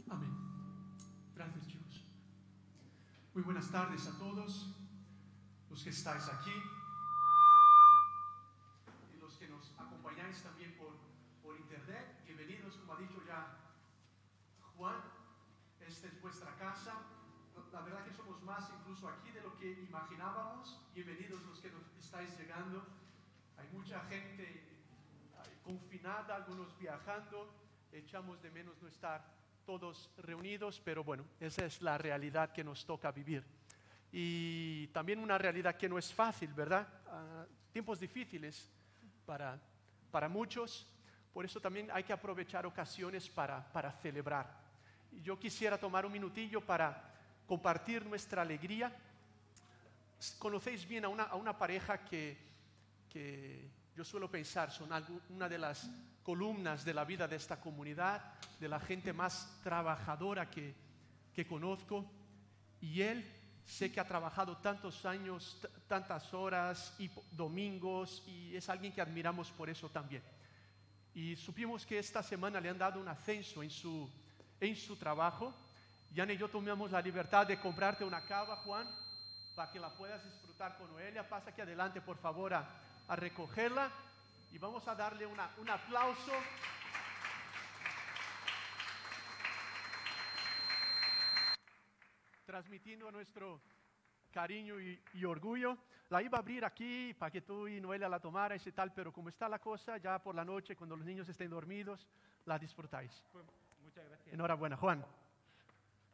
Amén. Gracias, chicos. Muy buenas tardes a todos los que estáis aquí y los que nos acompañáis también por internet. Bienvenidos, como ha dicho ya Juan. Esta es vuestra casa. La verdad que somos más incluso aquí de lo que imaginábamos. Bienvenidos los que nos estáis llegando. Hay mucha gente confinada, algunos viajando. Echamos de menos no estar todos reunidos, pero bueno, esa es la realidad que nos toca vivir. Y también una realidad que no es fácil, ¿verdad? Tiempos difíciles para muchos, por eso también hay que aprovechar ocasiones para celebrar. Y yo quisiera tomar un minutillo para compartir nuestra alegría. Conocéis bien a una pareja que yo suelo pensar son una de las columnas de la vida de esta comunidad, de la gente más trabajadora que conozco. Y él, sé que ha trabajado tantos años, tantas horas y domingos, y es alguien que admiramos por eso también. Y supimos que esta semana le han dado un ascenso en su trabajo. Jan y yo tomamos la libertad de comprarte una cava, Juan, para que la puedas disfrutar con Noelia. Pasa aquí adelante, por favor, a recogerla. Y vamos a darle un aplauso. Transmitiendo nuestro cariño y orgullo. La iba a abrir aquí para que tú y Noelia la tomarais y tal, pero como está la cosa, ya por la noche, cuando los niños estén dormidos, la disfrutáis. Muchas gracias. Enhorabuena, Juan.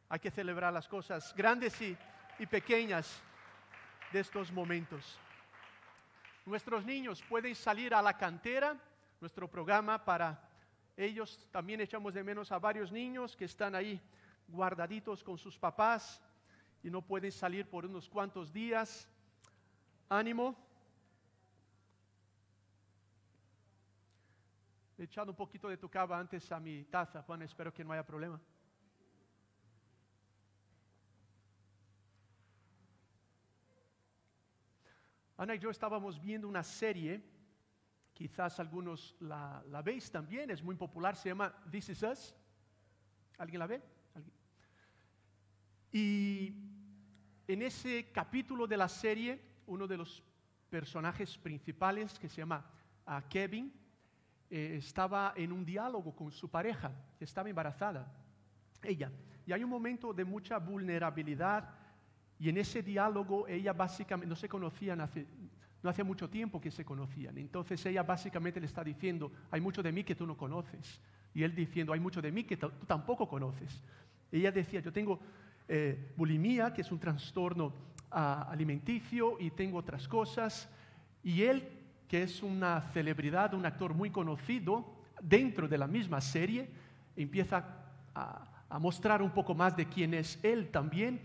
Hay que celebrar las cosas grandes y pequeñas de estos momentos. Nuestros niños pueden salir a la cantera, nuestro programa para ellos. También echamos de menos a varios niños que están ahí guardaditos con sus papás y no pueden salir por unos cuantos días. Ánimo. He echado un poquito de tu cava antes a mi taza, Juan, espero que no haya problema. Ana y yo estábamos viendo una serie, quizás algunos la veis también, es muy popular, se llama This Is Us. ¿Alguien la ve? ¿Alguien? Y en ese capítulo de la serie, uno de los personajes principales, que se llama Kevin, estaba en un diálogo con su pareja, que estaba embarazada, ella. Y hay un momento de mucha vulnerabilidad. Y en ese diálogo ella básicamente, no se conocían no hace mucho tiempo que se conocían. Entonces ella básicamente le está diciendo, hay mucho de mí que tú no conoces. Y él diciendo, hay mucho de mí que tú tampoco conoces. Ella decía, yo tengo bulimia, que es un trastorno alimenticio, y tengo otras cosas. Y él, que es una celebridad, un actor muy conocido, dentro de la misma serie, empieza a mostrar un poco más de quién es él también,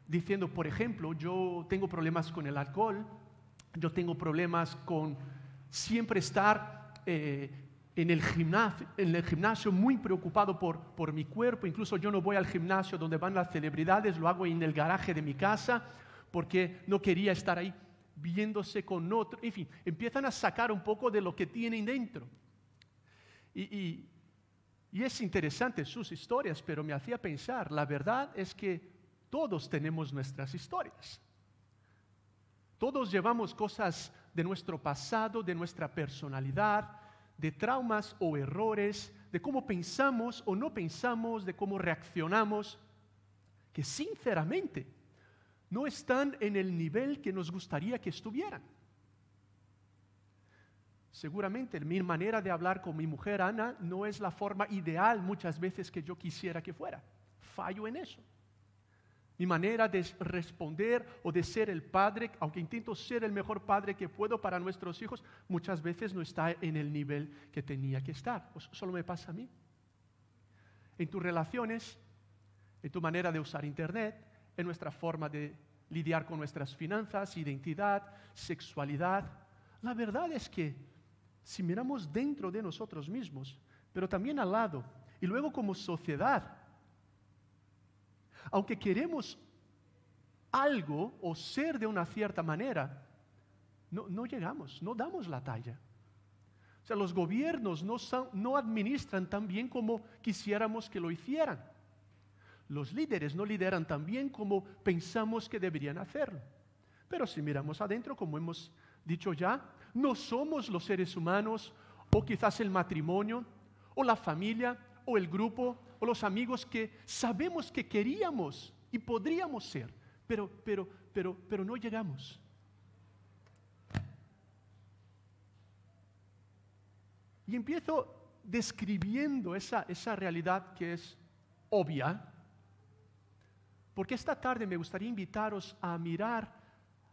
diciendo, por ejemplo, yo tengo problemas con el alcohol, yo tengo problemas con siempre estar en el gimnasio muy preocupado por mi cuerpo. Incluso yo no voy al gimnasio donde van las celebridades, lo hago en el garaje de mi casa porque no quería estar ahí viéndose con otro. En fin, empiezan a sacar un poco de lo que tienen dentro. Y es interesante sus historias, pero me hacía pensar, la verdad es que todos tenemos nuestras historias. Todos llevamos cosas de nuestro pasado, de nuestra personalidad, de traumas o errores, de cómo pensamos o no pensamos, de cómo reaccionamos, que sinceramente no están en el nivel que nos gustaría que estuvieran. Seguramente mi manera de hablar con mi mujer Ana no es la forma ideal muchas veces que yo quisiera que fuera. Fallo en eso. Mi manera de responder o de ser el padre, aunque intento ser el mejor padre que puedo para nuestros hijos, muchas veces no está en el nivel que tenía que estar. Solo me pasa a mí. En tus relaciones, en tu manera de usar internet, en nuestra forma de lidiar con nuestras finanzas, identidad, sexualidad. La verdad es que si miramos dentro de nosotros mismos, pero también al lado, y luego como sociedad, aunque queremos algo o ser de una cierta manera, no llegamos, no damos la talla. O sea, los gobiernos no administran tan bien como quisiéramos que lo hicieran. los líderes no lideran tan bien como pensamos que deberían hacerlo. Pero si miramos adentro, como hemos dicho ya, no somos los seres humanos, o quizás el matrimonio, o la familia, o el grupo, o los amigos que sabemos que queríamos y podríamos ser, pero no llegamos. Y empiezo describiendo esa realidad que es obvia, porque esta tarde me gustaría invitaros a mirar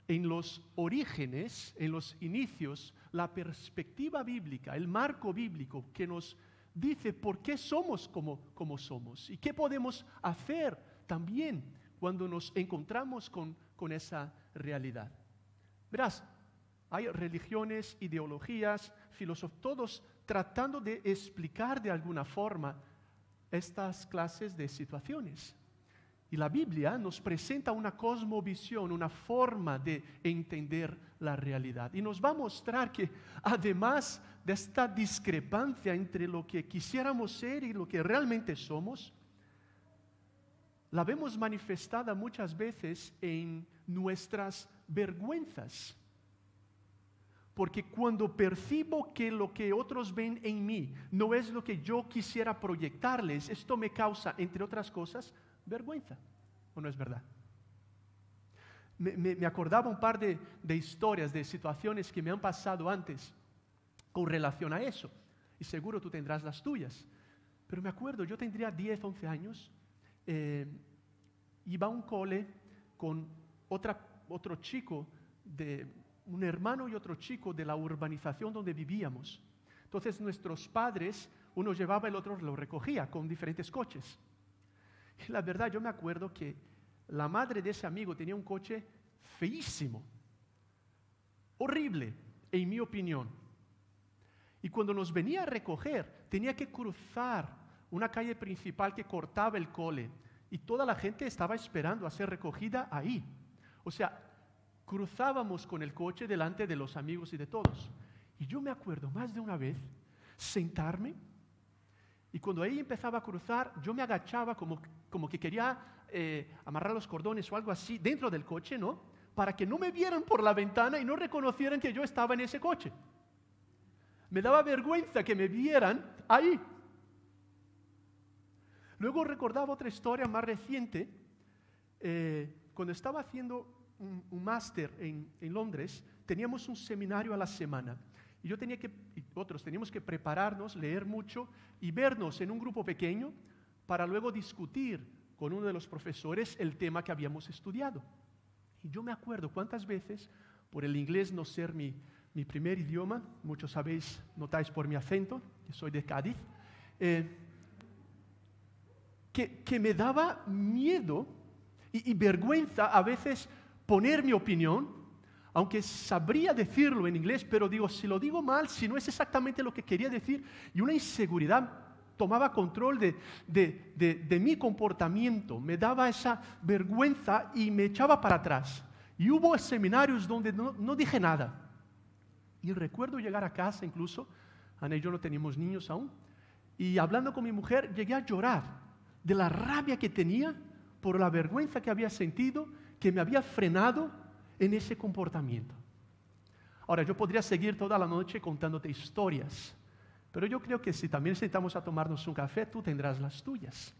en los orígenes, en los inicios, la perspectiva bíblica, el marco bíblico que nos dice por qué somos como somos y qué podemos hacer también cuando nos encontramos con esa realidad. Verás, hay religiones, ideologías, filósofos, todos tratando de explicar de alguna forma estas clases de situaciones. Y la Biblia nos presenta una cosmovisión, una forma de entender la realidad. Y nos va a mostrar que además de esta discrepancia entre lo que quisiéramos ser y lo que realmente somos, la vemos manifestada muchas veces en nuestras vergüenzas. Porque cuando percibo que lo que otros ven en mí no es lo que yo quisiera proyectarles, esto me causa, entre otras cosas, vergüenza. ¿O no es verdad? Me acordaba un par de historias, de situaciones que me han pasado antes con relación a eso. Y seguro tú tendrás las tuyas. Pero me acuerdo, yo tendría 10, 11 años, iba a un cole con otro chico, un hermano y otro chico de la urbanización donde vivíamos. Entonces nuestros padres, uno llevaba, el otro lo recogía con diferentes coches. Y la verdad, yo me acuerdo que la madre de ese amigo tenía un coche feísimo, horrible, en mi opinión. Y cuando nos venía a recoger, tenía que cruzar una calle principal que cortaba el cole. Y toda la gente estaba esperando a ser recogida ahí. O sea, cruzábamos con el coche delante de los amigos y de todos. Y yo me acuerdo más de una vez sentarme, y cuando ella empezaba a cruzar, yo me agachaba como que quería amarrar los cordones o algo así dentro del coche, ¿no? Para que no me vieran por la ventana y no reconocieran que yo estaba en ese coche. Me daba vergüenza que me vieran ahí. Luego recordaba otra historia más reciente. Cuando estaba haciendo un máster en Londres, teníamos un seminario a la semana. Y otros teníamos que prepararnos, leer mucho y vernos en un grupo pequeño para luego discutir con uno de los profesores el tema que habíamos estudiado. Y yo me acuerdo cuántas veces, por el inglés no ser mi primer idioma, muchos sabéis, notáis por mi acento, que soy de Cádiz, que me daba miedo y vergüenza a veces poner mi opinión, aunque sabría decirlo en inglés, pero digo, si lo digo mal, si no es exactamente lo que quería decir, y una inseguridad tomaba control de mi comportamiento, me daba esa vergüenza y me echaba para atrás. Y hubo seminarios donde no dije nada. Y recuerdo llegar a casa incluso, Ana y yo no teníamos niños aún, y hablando con mi mujer llegué a llorar de la rabia que tenía por la vergüenza que había sentido, que me había frenado en ese comportamiento. Ahora, yo podría seguir toda la noche contándote historias, pero yo creo que si también sentamos a tomarnos un café, tú tendrás las tuyas.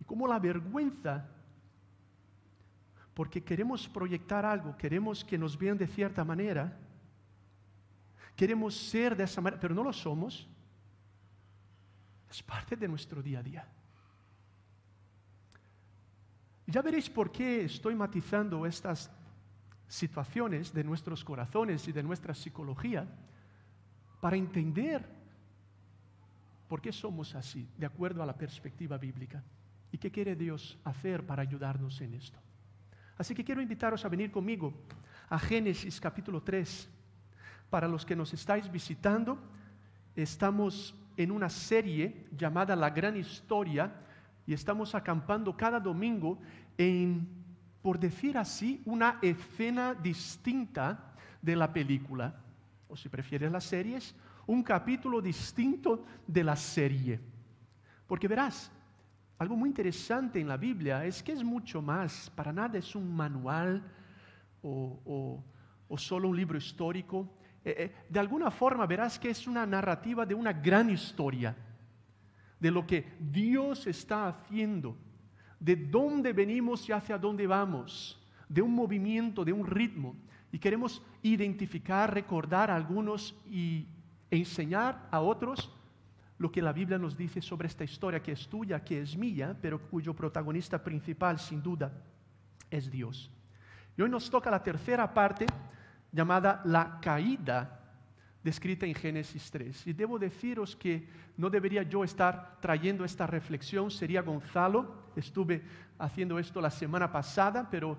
Y como la vergüenza, porque queremos proyectar algo, queremos que nos vean de cierta manera, queremos ser de esa manera, pero no lo somos, es parte de nuestro día a día. Ya veréis por qué estoy matizando estas situaciones de nuestros corazones y de nuestra psicología para entender por qué somos así, de acuerdo a la perspectiva bíblica, y qué quiere Dios hacer para ayudarnos en esto. Así que quiero invitaros a venir conmigo a Génesis capítulo 3. Para los que nos estáis visitando, estamos en una serie llamada La Gran Historia, y estamos acampando cada domingo en, por decir así, una escena distinta de la película. O si prefieres las series, un capítulo distinto de la serie. Porque verás, algo muy interesante en la Biblia es que es mucho más, para nada es un manual o solo un libro histórico. De alguna forma verás que es una narrativa de una gran historia, de lo que Dios está haciendo, de dónde venimos y hacia dónde vamos, de un movimiento, de un ritmo. Y queremos identificar, recordar a algunos y enseñar a otros lo que la Biblia nos dice sobre esta historia que es tuya, que es mía, pero cuyo protagonista principal, sin duda, es Dios. Y hoy nos toca la tercera parte, llamada la caída, descrita en Génesis 3. Y debo deciros que no debería yo estar trayendo esta reflexión, sería Gonzalo. Estuve haciendo esto la semana pasada, pero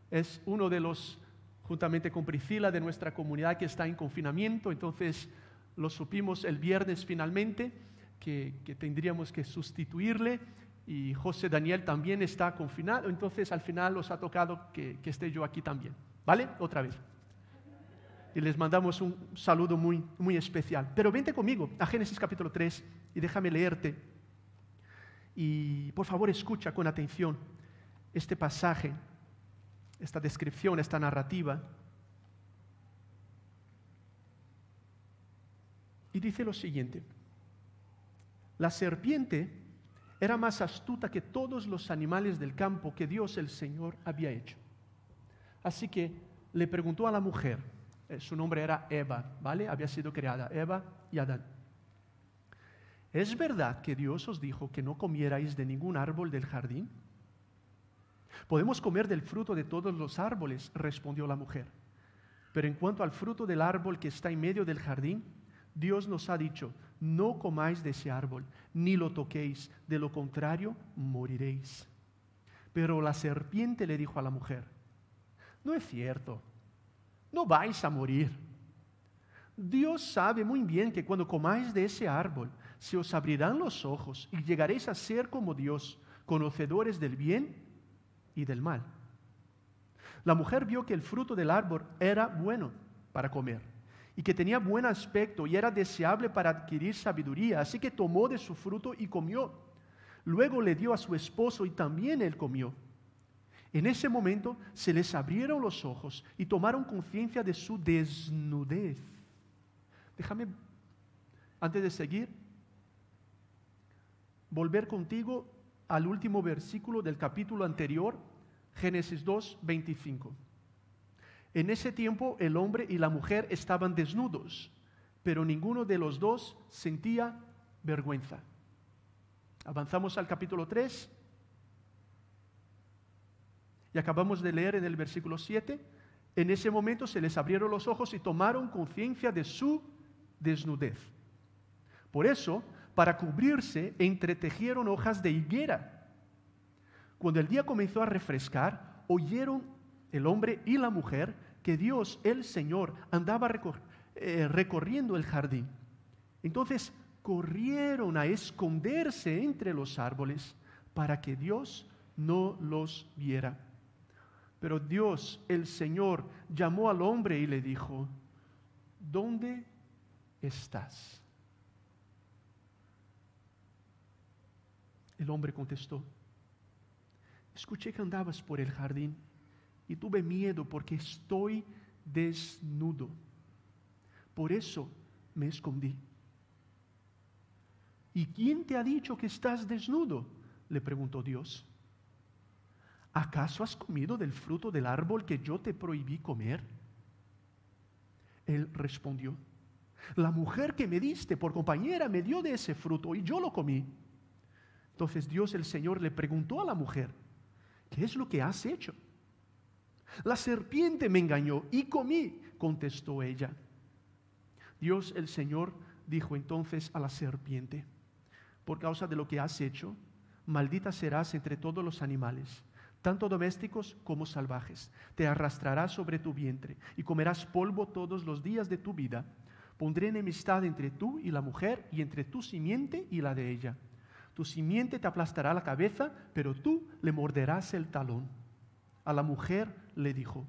es uno de los, juntamente con Priscila, de nuestra comunidad que está en confinamiento. Entonces lo supimos el viernes finalmente, que tendríamos que sustituirle. Y José Daniel también está confinado, entonces al final os ha tocado que esté yo aquí también. ¿Vale? Otra vez. Y les mandamos un saludo muy, muy especial. Pero vente conmigo a Génesis capítulo 3 y déjame leerte. Y por favor escucha con atención este pasaje, esta descripción, esta narrativa. Y dice lo siguiente: la serpiente era más astuta que todos los animales del campo que Dios el Señor había hecho. Así que le preguntó a la mujer, su nombre era Eva, ¿vale? Había sido creada Eva y Adán. ¿Es verdad que Dios os dijo que no comierais de ningún árbol del jardín? Podemos comer del fruto de todos los árboles, respondió la mujer. Pero en cuanto al fruto del árbol que está en medio del jardín, Dios nos ha dicho, no comáis de ese árbol, ni lo toquéis, de lo contrario moriréis. Pero la serpiente le dijo a la mujer, no es cierto, no vais a morir. Dios sabe muy bien que cuando comáis de ese árbol, se os abrirán los ojos y llegaréis a ser como Dios, conocedores del bien y del mal. La mujer vio que el fruto del árbol era bueno para comer y que tenía buen aspecto y era deseable para adquirir sabiduría, así que tomó de su fruto y comió. Luego le dio a su esposo y también él comió. En ese momento se les abrieron los ojos y tomaron conciencia de su desnudez. Déjame, antes de seguir, volver contigo al último versículo del capítulo anterior, Génesis 2, 25. En ese tiempo el hombre y la mujer estaban desnudos, pero ninguno de los dos sentía vergüenza. Avanzamos al capítulo 3 y acabamos de leer en el versículo 7. En ese momento se les abrieron los ojos y tomaron conciencia de su desnudez. Por eso, para cubrirse, entretejieron hojas de higuera. Cuando el día comenzó a refrescar, oyeron el hombre y la mujer que Dios, el Señor, andaba recorriendo el jardín. Entonces corrieron a esconderse entre los árboles para que Dios no los viera. Pero Dios, el Señor, llamó al hombre y le dijo, ¿dónde estás? El hombre contestó, escuché que andabas por el jardín y tuve miedo porque estoy desnudo. Por eso me escondí. ¿Y quién te ha dicho que estás desnudo?, le preguntó Dios. ¿Acaso has comido del fruto del árbol que yo te prohibí comer? Él respondió, la mujer que me diste por compañera me dio de ese fruto y yo lo comí. Entonces Dios el Señor le preguntó a la mujer, ¿qué es lo que has hecho? La serpiente me engañó y comí, contestó ella. Dios el Señor dijo entonces a la serpiente, por causa de lo que has hecho, maldita serás entre todos los animales, tanto domésticos como salvajes. Te arrastrarás sobre tu vientre y comerás polvo todos los días de tu vida. Pondré enemistad entre tú y la mujer y entre tu simiente y la de ella. Tu simiente te aplastará la cabeza, pero tú le morderás el talón. A la mujer le dijo,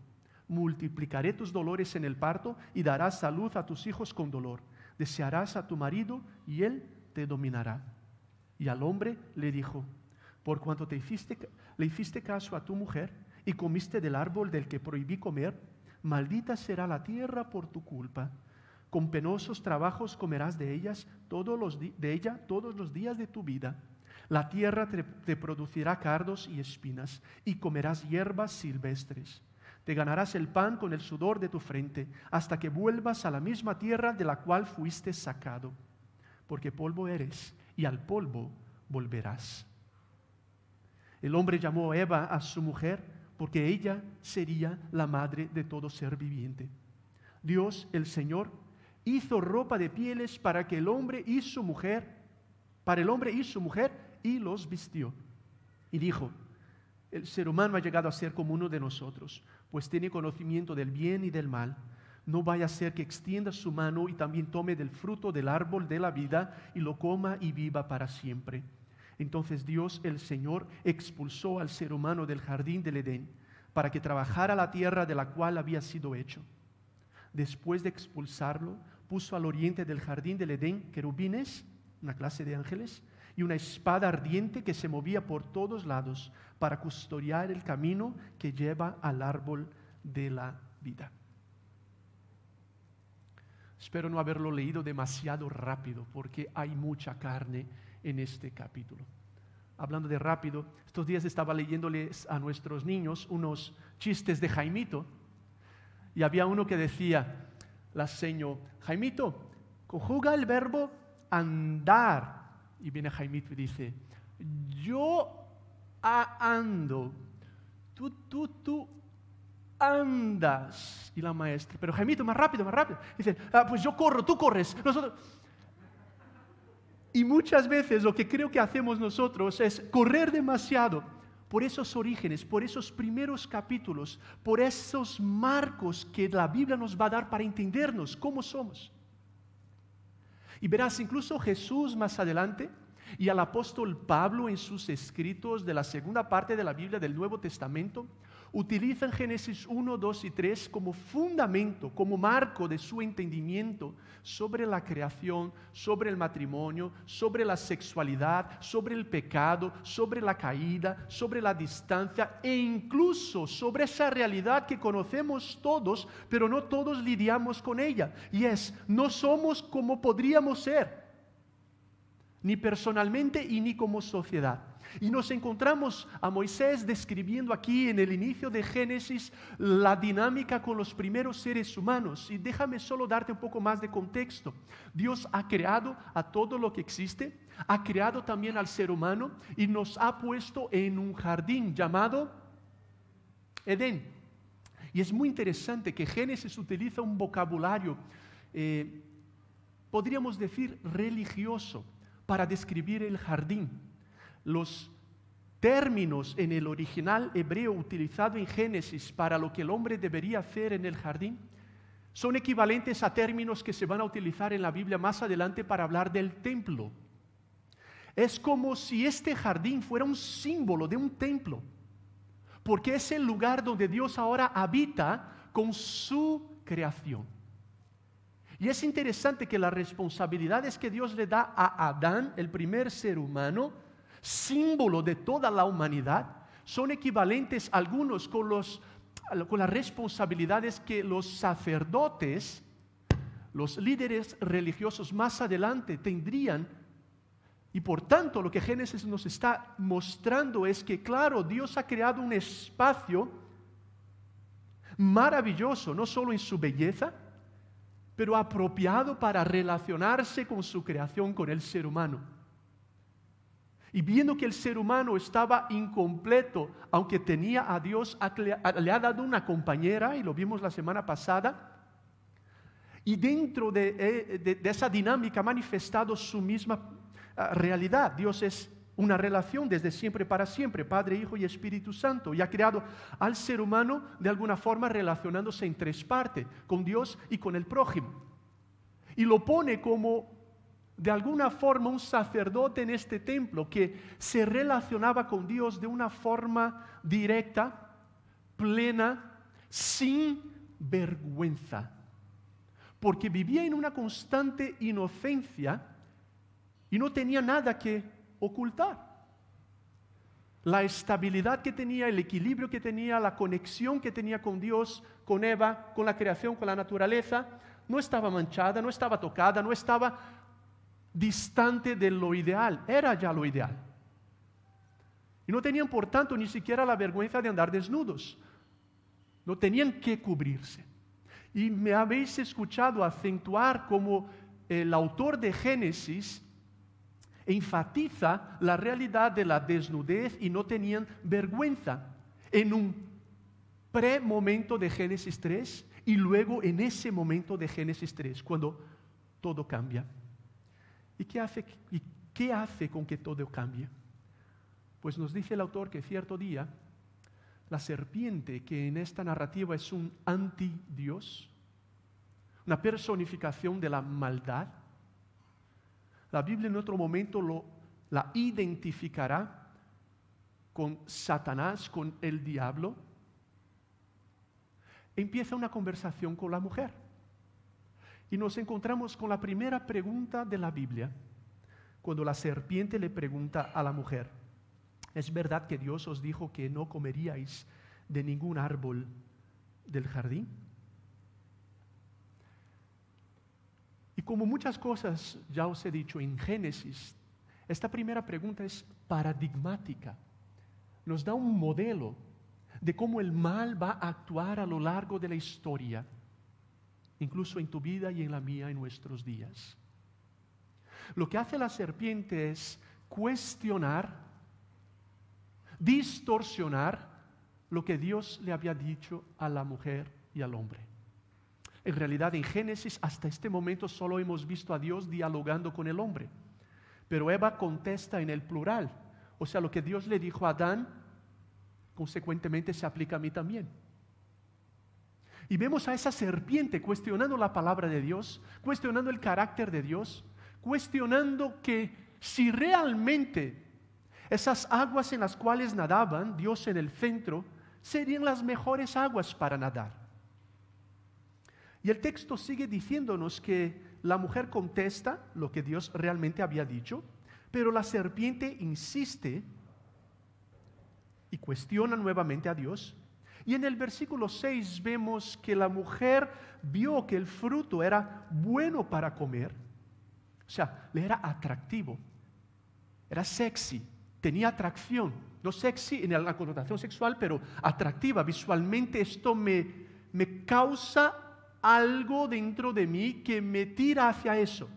multiplicaré tus dolores en el parto y darás salud a tus hijos con dolor. Desearás a tu marido y él te dominará. Y al hombre le dijo, Por cuanto le hiciste caso a tu mujer y comiste del árbol del que prohibí comer, maldita será la tierra por tu culpa. Con penosos trabajos comerás de ella todos los días de tu vida. La tierra te producirá cardos y espinas, y comerás hierbas silvestres. Te ganarás el pan con el sudor de tu frente, hasta que vuelvas a la misma tierra de la cual fuiste sacado. Porque polvo eres, y al polvo volverás. El hombre llamó a Eva a su mujer, porque ella sería la madre de todo ser viviente. Dios, el Señor, hizo ropa de pieles para el hombre y su mujer, y los vistió. Y dijo: el ser humano ha llegado a ser como uno de nosotros, pues tiene conocimiento del bien y del mal. No vaya a ser que extienda su mano y también tome del fruto del árbol de la vida y lo coma y viva para siempre. Entonces Dios, el Señor, expulsó al ser humano del jardín del Edén para que trabajara la tierra de la cual había sido hecho. Después de expulsarlo, puso al oriente del jardín del Edén querubines, una clase de ángeles, y una espada ardiente que se movía por todos lados para custodiar el camino que lleva al árbol de la vida. Espero no haberlo leído demasiado rápido, porque hay mucha carne en este capítulo. Hablando de rápido, estos días estaba leyéndoles a nuestros niños unos chistes de Jaimito, y había uno que decía, la seño, Jaimito, conjuga el verbo andar. Y viene Jaimito y dice, yo ando, tú andas. Y la maestra, pero Jaimito, más rápido. Dicen, pues yo corro, tú corres. Nosotros. Y muchas veces lo que creo que hacemos nosotros es correr demasiado por esos orígenes, por esos primeros capítulos, por esos marcos que la Biblia nos va a dar para entendernos cómo somos. Y verás, incluso Jesús más adelante y al apóstol Pablo en sus escritos de la segunda parte de la Biblia del Nuevo Testamento utilizan Génesis 1, 2 y 3 como fundamento, como marco de su entendimiento sobre la creación, sobre el matrimonio, sobre la sexualidad, sobre el pecado, sobre la caída, sobre la distancia e incluso sobre esa realidad que conocemos todos, pero no todos lidiamos con ella. Y es, no somos como podríamos ser, ni personalmente y ni como sociedad. Y nos encontramos a Moisés describiendo aquí en el inicio de Génesis la dinámica con los primeros seres humanos. Y déjame solo darte un poco más de contexto. Dios ha creado a todo lo que existe, ha creado también al ser humano y nos ha puesto en un jardín llamado Edén. Y es muy interesante que Génesis utiliza un vocabulario, podríamos decir, religioso para describir el jardín. Los términos en el original hebreo utilizado en Génesis para lo que el hombre debería hacer en el jardín son equivalentes a términos que se van a utilizar en la Biblia más adelante para hablar del templo. Es como si este jardín fuera un símbolo de un templo, porque es el lugar donde Dios ahora habita con su creación. Y es interesante que las responsabilidades que Dios le da a Adán, el primer ser humano, símbolo de toda la humanidad, son equivalentes algunos con las responsabilidades que los sacerdotes, los líderes religiosos más adelante tendrían. Y por tanto lo que Génesis nos está mostrando es que, claro, Dios ha creado un espacio maravilloso, no solo en su belleza, pero apropiado para relacionarse con su creación, con el ser humano. Y viendo que el ser humano estaba incompleto, aunque tenía a Dios, le ha dado una compañera, y lo vimos la semana pasada, y dentro de esa dinámica ha manifestado su misma realidad. Dios es una relación desde siempre para siempre, Padre, Hijo y Espíritu Santo, y ha creado al ser humano de alguna forma relacionándose en tres partes, con Dios y con el prójimo. Y lo pone como de alguna forma un sacerdote en este templo que se relacionaba con Dios de una forma directa, plena, sin vergüenza, porque vivía en una constante inocencia y no tenía nada que ocultar. la estabilidad que tenía, el equilibrio que tenía, la conexión que tenía con Dios, con Eva, con la creación, con la naturaleza, no estaba manchada, no estaba tocada, no estaba distante de lo ideal, era ya lo ideal. Y no tenían, por tanto, ni siquiera la vergüenza de andar desnudos. No tenían que cubrirse. Y me habéis escuchado acentuar como el autor de Génesis enfatiza la realidad de la desnudez y no tenían vergüenza en un pre-momento de Génesis 3 y luego en ese momento de Génesis 3, cuando todo cambia. ¿Y qué hace con que todo cambie? Pues nos dice el autor que cierto día la serpiente, que en esta narrativa es un anti-Dios, una personificación de la maldad, la Biblia en otro momento la identificará con Satanás, con el diablo. Empieza una conversación con la mujer. Y nos encontramos con la primera pregunta de la Biblia, cuando la serpiente le pregunta a la mujer: ¿es verdad que Dios os dijo que no comeríais de ningún árbol del jardín? Y como muchas cosas ya os he dicho en Génesis, esta primera pregunta es paradigmática. Nos da un modelo de cómo el mal va a actuar a lo largo de la historia, incluso en tu vida y en la mía en nuestros días. Lo que hace la serpiente es cuestionar, distorsionar lo que Dios le había dicho a la mujer y al hombre. En realidad, en Génesis, hasta este momento solo hemos visto a Dios dialogando con el hombre. Pero Eva contesta en el plural. O sea, lo que Dios le dijo a Adán, consecuentemente se aplica a mí también. Y vemos a esa serpiente cuestionando la palabra de Dios, cuestionando el carácter de Dios, cuestionando que si realmente esas aguas en las cuales nadaban, Dios en el centro, serían las mejores aguas para nadar. Y el texto sigue diciéndonos que la mujer contesta lo que Dios realmente había dicho, pero la serpiente insiste y cuestiona nuevamente a Dios. Y en el versículo 6 vemos que la mujer vio que el fruto era bueno para comer, o sea, le era atractivo, era sexy, tenía atracción, no sexy en la connotación sexual, pero atractiva visualmente. Esto me causa algo dentro de mí que me tira hacia eso.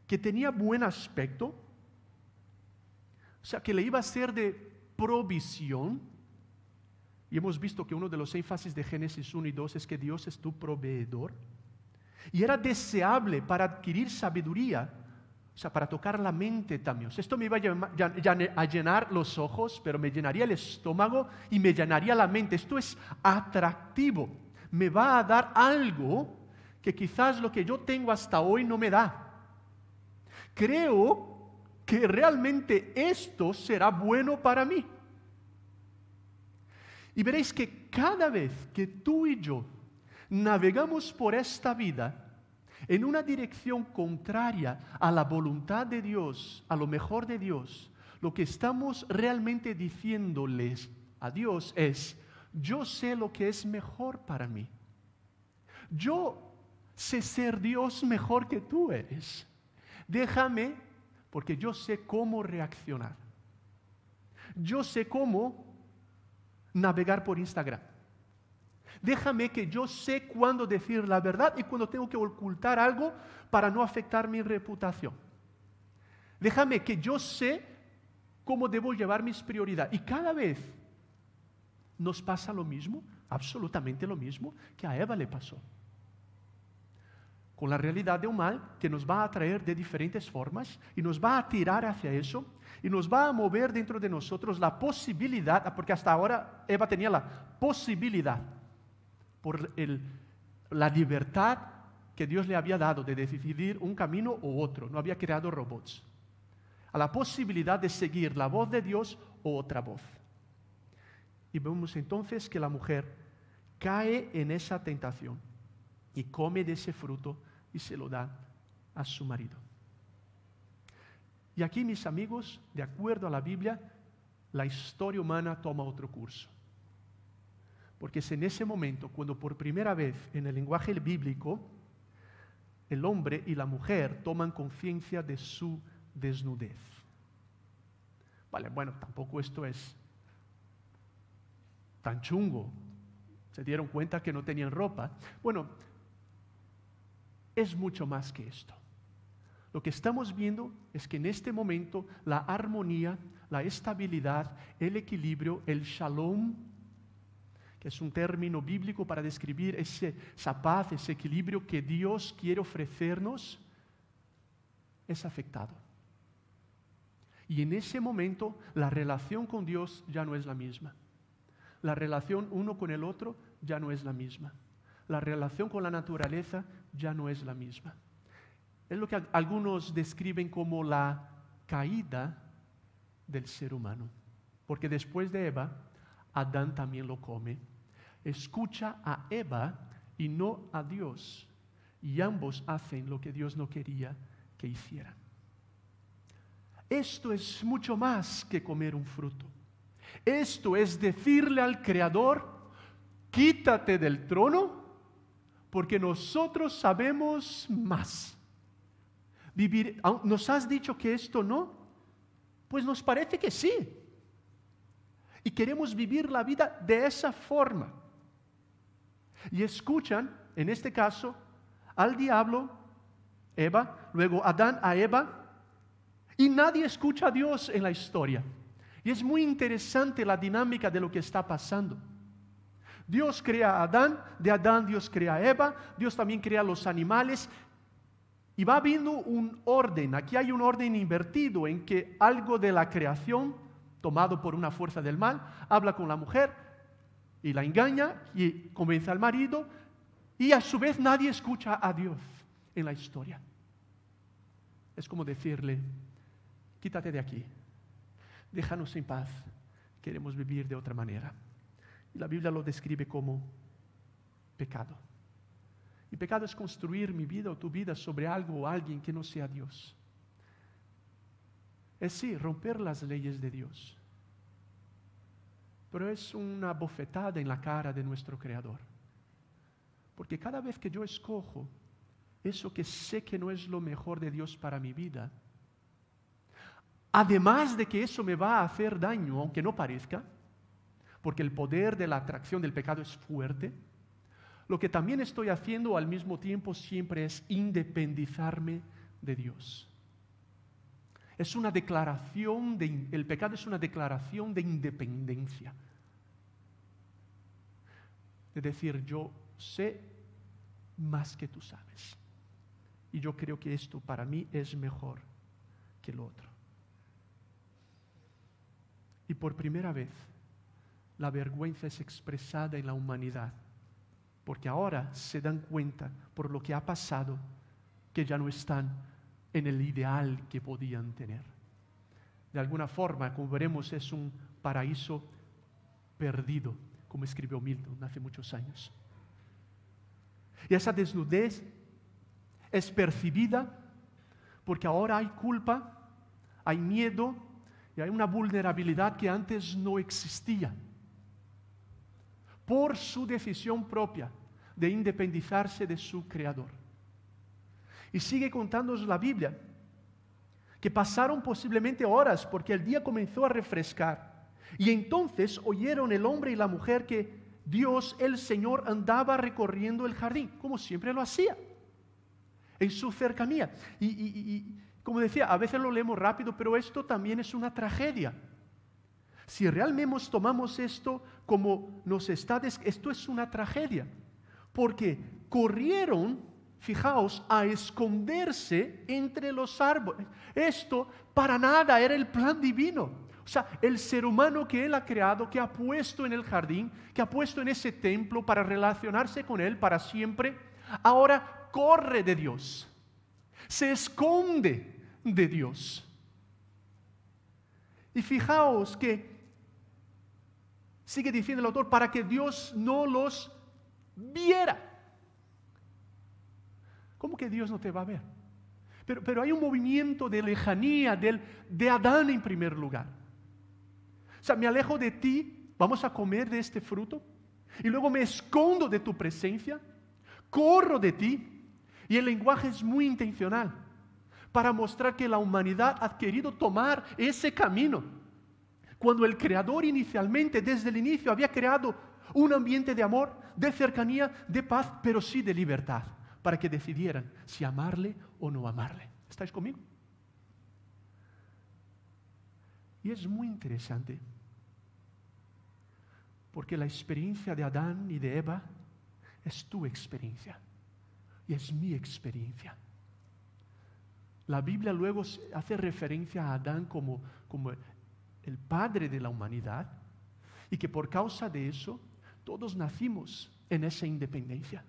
Que tenía buen aspecto, o sea, que le iba a ser de provisión. Y hemos visto que uno de los énfasis de Génesis 1 y 2 es que Dios es tu proveedor. Y era deseable para adquirir sabiduría, o sea, para tocar la mente también. O sea, esto me iba a llenar los ojos, pero me llenaría el estómago y me llenaría la mente. Esto es atractivo. Me va a dar algo que quizás lo que yo tengo hasta hoy no me da. Creo que realmente esto será bueno para mí. Y veréis que cada vez que tú y yo navegamos por esta vida en una dirección contraria a la voluntad de Dios, a lo mejor de Dios, lo que estamos realmente diciéndoles a Dios es: yo sé lo que es mejor para mí. Yo sé ser Dios mejor que tú eres. Déjame, porque yo sé cómo reaccionar. Yo sé cómo navegar por Instagram. Déjame que yo sé cuándo decir la verdad y cuándo tengo que ocultar algo para no afectar mi reputación. Déjame que yo sé cómo debo llevar mis prioridades. Y cada vez nos pasa lo mismo, absolutamente lo mismo que a Eva le pasó. Con la realidad de un mal que nos va a atraer de diferentes formas y nos va a tirar hacia eso y nos va a mover dentro de nosotros la posibilidad, porque hasta ahora Eva tenía la posibilidad por la libertad que Dios le había dado de decidir un camino u otro. No había creado robots. A la posibilidad de seguir la voz de Dios o otra voz. Y vemos entonces que la mujer cae en esa tentación y come de ese fruto y se lo da a su marido. Y aquí, mis amigos, de acuerdo a la Biblia, la historia humana toma otro curso. Porque es en ese momento cuando por primera vez en el lenguaje bíblico el hombre y la mujer toman conciencia de su desnudez. Vale, bueno, tampoco esto es tan chungo. Se dieron cuenta que no tenían ropa. Bueno, es mucho más que esto. Lo que estamos viendo es que en este momento la armonía, la estabilidad, el equilibrio, el shalom, que es un término bíblico para describir esa paz, ese equilibrio que Dios quiere ofrecernos, es afectado. Y en ese momento la relación con Dios ya no es la misma. La relación uno con el otro ya no es la misma. La relación con la naturaleza ya no es la misma. Es lo que algunos describen como la caída del ser humano. Porque después de Eva, Adán también lo come. Escucha a Eva y no a Dios. Y ambos hacen lo que Dios no quería que hicieran. Esto es mucho más que comer un fruto. Esto es decirle al Creador, quítate del trono, porque nosotros sabemos más. ¿Nos has dicho que esto no? Pues nos parece que sí. Y queremos vivir la vida de esa forma. Y escuchan, en este caso, al diablo, Eva, luego Adán a Eva, y nadie escucha a Dios en la historia. Y es muy interesante la dinámica de lo que está pasando. Dios crea a Adán, de Adán Dios crea a Eva, Dios también crea a los animales, y va habiendo un orden. Aquí hay un orden invertido en que algo de la creación, tomado por una fuerza del mal, habla con la mujer y la engaña y convence al marido, y a su vez nadie escucha a Dios en la historia. Es como decirle, quítate de aquí, déjanos en paz, queremos vivir de otra manera. Y la Biblia lo describe como pecado. Y pecado es construir mi vida o tu vida sobre algo o alguien que no sea Dios. Es sí, romper las leyes de Dios. Pero es una bofetada en la cara de nuestro Creador. Porque cada vez que yo escojo eso que sé que no es lo mejor de Dios para mi vida, además de que eso me va a hacer daño, aunque no parezca, porque el poder de la atracción del pecado es fuerte, lo que también estoy haciendo al mismo tiempo siempre es independizarme de Dios. Es una declaración el pecado es una declaración de independencia. De decir, yo sé más que tú sabes. Y yo creo que esto para mí es mejor que lo otro. Y por primera vez, la vergüenza es expresada en la humanidad. Porque ahora se dan cuenta, por lo que ha pasado, que ya no están en el ideal que podían tener. De alguna forma, como veremos, es un paraíso perdido, como escribió Milton hace muchos años. Y esa desnudez es percibida porque ahora hay culpa, hay miedo y hay una vulnerabilidad que antes no existía. Por su decisión propia de independizarse de su Creador. Y sigue contándonos la Biblia, que pasaron posiblemente horas porque el día comenzó a refrescar. Y entonces oyeron el hombre y la mujer que Dios, el Señor, andaba recorriendo el jardín, como siempre lo hacía, en su cercanía. Y como decía, a veces lo leemos rápido, pero esto también es una tragedia. Si realmente tomamos esto como esto es una tragedia, porque corrieron, fijaos, a esconderse entre los árboles. Esto para nada era el plan divino. O sea, el ser humano que Él ha creado, que ha puesto en el jardín, que ha puesto en ese templo para relacionarse con Él para siempre, ahora corre de Dios, se esconde de Dios. Y fijaos que sigue diciendo el autor, para que Dios no los viera. ¿Cómo que Dios no te va a ver? Pero hay un movimiento de lejanía de Adán en primer lugar. O sea, me alejo de ti, vamos a comer de este fruto, y luego me escondo de tu presencia, corro de ti, y el lenguaje es muy intencional, para mostrar que la humanidad ha querido tomar ese camino, cuando el Creador inicialmente, desde el inicio, había creado un ambiente de amor, de cercanía, de paz, pero sí de libertad, para que decidieran si amarle o no amarle. ¿Estáis conmigo? Y es muy interesante, porque la experiencia de Adán y de Eva es tu experiencia y es mi experiencia. La Biblia luego hace referencia a Adán como el padre de la humanidad, y que por causa de eso todos nacimos en esa independencia.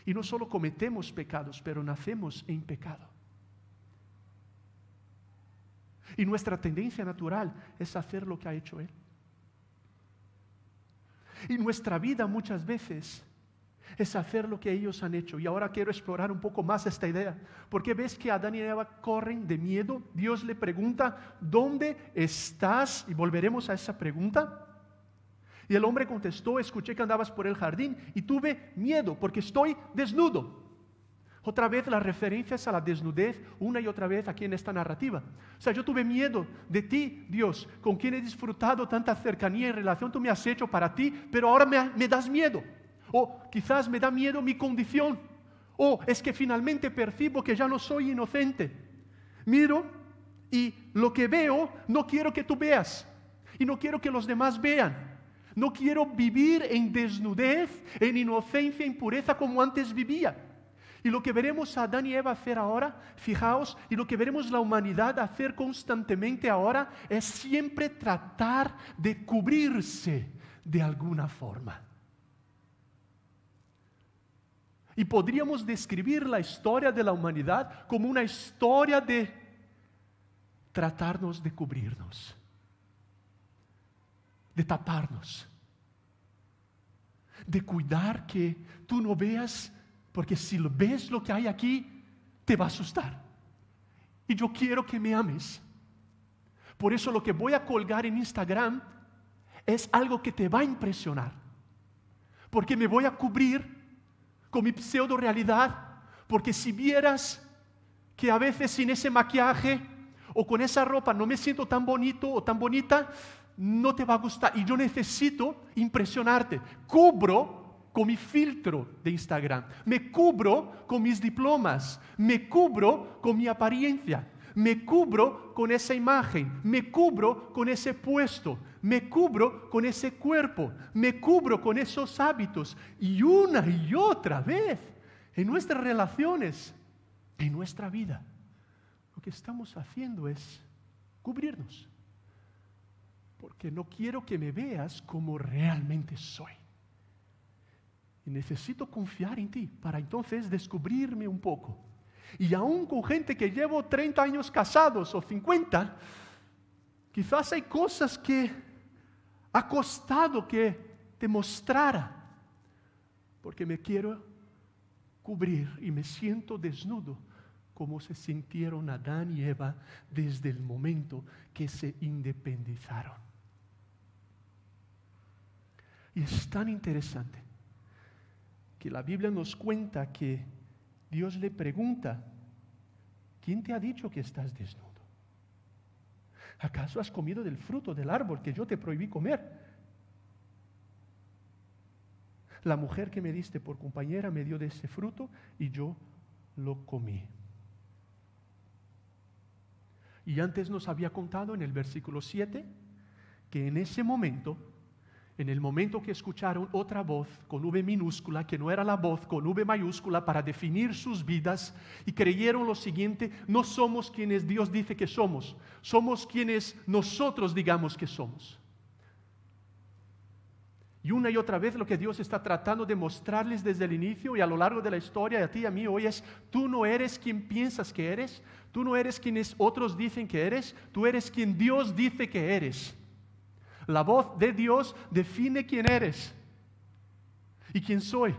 Y no solo cometemos pecados, pero nacemos en pecado. Y nuestra tendencia natural es hacer lo que ha hecho Él. Y nuestra vida muchas veces es hacer lo que ellos han hecho. Y ahora quiero explorar un poco más esta idea. Porque ves que Adán y Eva corren de miedo. Dios le pregunta, ¿dónde estás? Y volveremos a esa pregunta. Y el hombre contestó, escuché que andabas por el jardín y tuve miedo porque estoy desnudo. Otra vez las referencias a la desnudez, una y otra vez aquí en esta narrativa. O sea, yo tuve miedo de ti, Dios, con quien he disfrutado tanta cercanía y relación, tú me has hecho para ti, pero ahora me das miedo. O quizás me da miedo mi condición. O es que finalmente percibo que ya no soy inocente. Miro y lo que veo no quiero que tú veas. Y no quiero que los demás vean. No quiero vivir en desnudez, en inocencia, en pureza como antes vivía. Y lo que veremos a Adán y Eva hacer ahora, fijaos, y lo que veremos la humanidad hacer constantemente ahora, es siempre tratar de cubrirse de alguna forma. Y podríamos describir la historia de la humanidad como una historia de tratarnos de cubrirnos, de taparnos, de cuidar que tú no veas, porque si ves lo que hay aquí, te va a asustar. Y yo quiero que me ames. Por eso lo que voy a colgar en Instagram es algo que te va a impresionar. Porque me voy a cubrir con mi pseudo realidad. Porque si vieras que a veces sin ese maquillaje o con esa ropa no me siento tan bonito o tan bonita, no te va a gustar. Y yo necesito impresionarte. Cubro con mi filtro de Instagram, me cubro con mis diplomas, me cubro con mi apariencia, me cubro con esa imagen, me cubro con ese puesto, me cubro con ese cuerpo, me cubro con esos hábitos. Y una y otra vez, en nuestras relaciones, en nuestra vida, lo que estamos haciendo es cubrirnos. Porque no quiero que me veas como realmente soy. Y necesito confiar en ti para entonces descubrirme un poco. Y aún con gente que llevo 30 años casados o 50, quizás hay cosas que ha costado que te mostrara. Porque me quiero cubrir y me siento desnudo, como se sintieron Adán y Eva desde el momento que se independizaron. Y es tan interesante que la Biblia nos cuenta que Dios le pregunta, ¿quién te ha dicho que estás desnudo? ¿Acaso has comido del fruto del árbol que yo te prohibí comer? La mujer que me diste por compañera me dio de ese fruto y yo lo comí. Y antes nos había contado en el versículo 7 que en ese momento, en el momento que escucharon otra voz con V minúscula, que no era la voz con V mayúscula para definir sus vidas, y creyeron lo siguiente: no somos quienes Dios dice que somos, somos quienes nosotros digamos que somos. Y una y otra vez lo que Dios está tratando de mostrarles desde el inicio y a lo largo de la historia, a ti y a mí hoy, es: tú no eres quien piensas que eres, tú no eres quienes otros dicen que eres, tú eres quien Dios dice que eres. La voz de Dios define quién eres y quién soy.